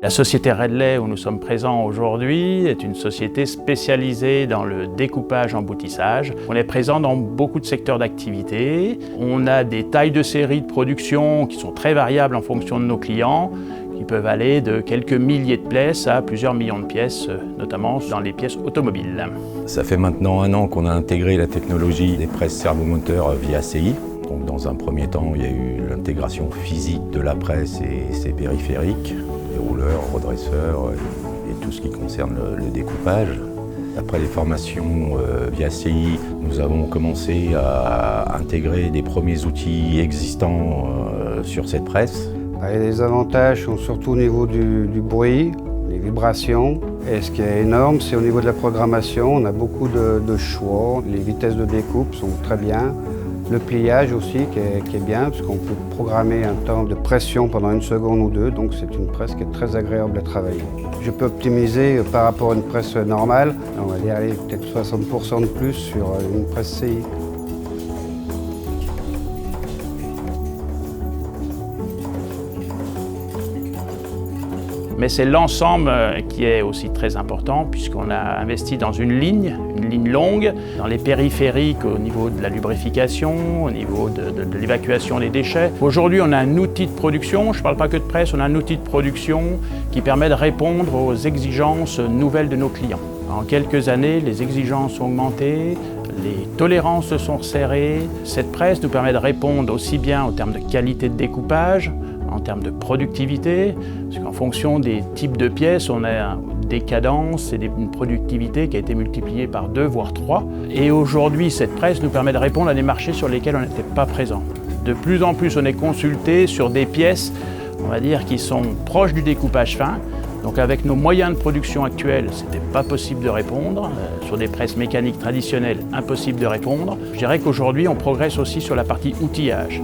La société Redley où nous sommes présents aujourd'hui est une société spécialisée dans le découpage emboutissage. On est présent dans beaucoup de secteurs d'activité. On a des tailles de série de production qui sont très variables en fonction de nos clients, qui peuvent aller de quelques milliers de pièces à plusieurs millions de pièces, notamment dans les pièces automobiles. Ça fait maintenant 1 an qu'on a intégré la technologie des presses servomoteurs via CI. Donc dans un premier temps, il y a eu l'intégration physique de la presse et ses périphériques, les rouleurs, redresseurs et tout ce qui concerne le découpage. Après les formations via CI, nous avons commencé à intégrer des premiers outils existants sur cette presse. Les avantages sont surtout au niveau du bruit, les vibrations. Et ce qui est énorme, c'est au niveau de la programmation. On a beaucoup de choix. Les vitesses de découpe sont très bien. Le pliage aussi qui est bien, parce qu'on peut programmer un temps de pression pendant 1 seconde ou 2, donc c'est une presse qui est très agréable à travailler. Je peux optimiser par rapport à une presse normale, on va dire peut-être 60% de plus sur une presse CI. Mais c'est l'ensemble qui est aussi très important puisqu'on a investi dans une ligne longue, dans les périphériques au niveau de la lubrification, au niveau de l'évacuation des déchets. Aujourd'hui, on a un outil de production, je ne parle pas que de presse, on a un outil de production qui permet de répondre aux exigences nouvelles de nos clients. En quelques années, les exigences ont augmenté, les tolérances se sont resserrées. Cette presse nous permet de répondre aussi bien en termes de qualité de découpage, en termes de productivité, parce qu'en fonction des types de pièces, on a des cadences et une productivité qui a été multipliée par 2 voire 3. Et aujourd'hui, cette presse nous permet de répondre à des marchés sur lesquels on n'était pas présent. De plus en plus, on est consulté sur des pièces, on va dire, qui sont proches du découpage fin. Donc avec nos moyens de production actuels, ce n'était pas possible de répondre. Sur des presses mécaniques traditionnelles, impossible de répondre. Je dirais qu'aujourd'hui, on progresse aussi sur la partie outillage.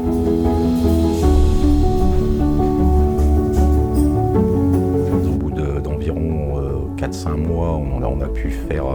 Environ 4-5 mois, on a pu faire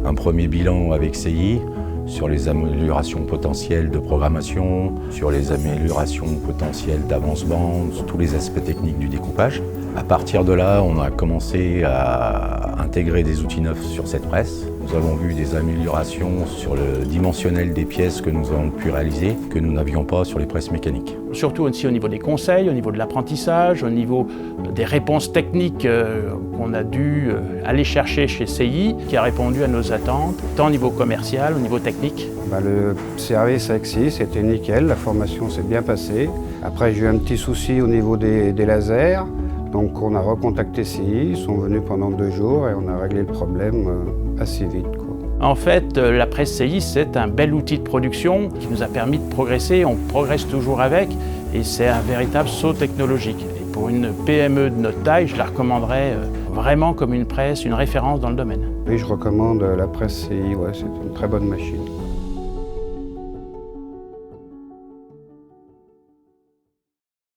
un premier bilan avec CI sur les améliorations potentielles de programmation, sur les améliorations potentielles d'avance-bande, sur tous les aspects techniques du découpage. À partir de là, on a commencé à intégrer des outils neufs sur cette presse. Nous avons vu des améliorations sur le dimensionnel des pièces que nous avons pu réaliser, que nous n'avions pas sur les presses mécaniques. Surtout aussi au niveau des conseils, au niveau de l'apprentissage, au niveau des réponses techniques qu'on a dû aller chercher chez CI, qui a répondu à nos attentes, tant au niveau commercial, au niveau technique. Le service avec CI, c'était nickel, la formation s'est bien passée. Après, j'ai eu un petit souci au niveau des lasers. Donc on a recontacté CI, ils sont venus pendant 2 jours et on a réglé le problème assez vite. En fait, la presse CI, c'est un bel outil de production qui nous a permis de progresser, on progresse toujours avec et c'est un véritable saut technologique. Et pour une PME de notre taille, je la recommanderais vraiment comme une presse, une référence dans le domaine. Oui, je recommande la presse CI, ouais, c'est une très bonne machine.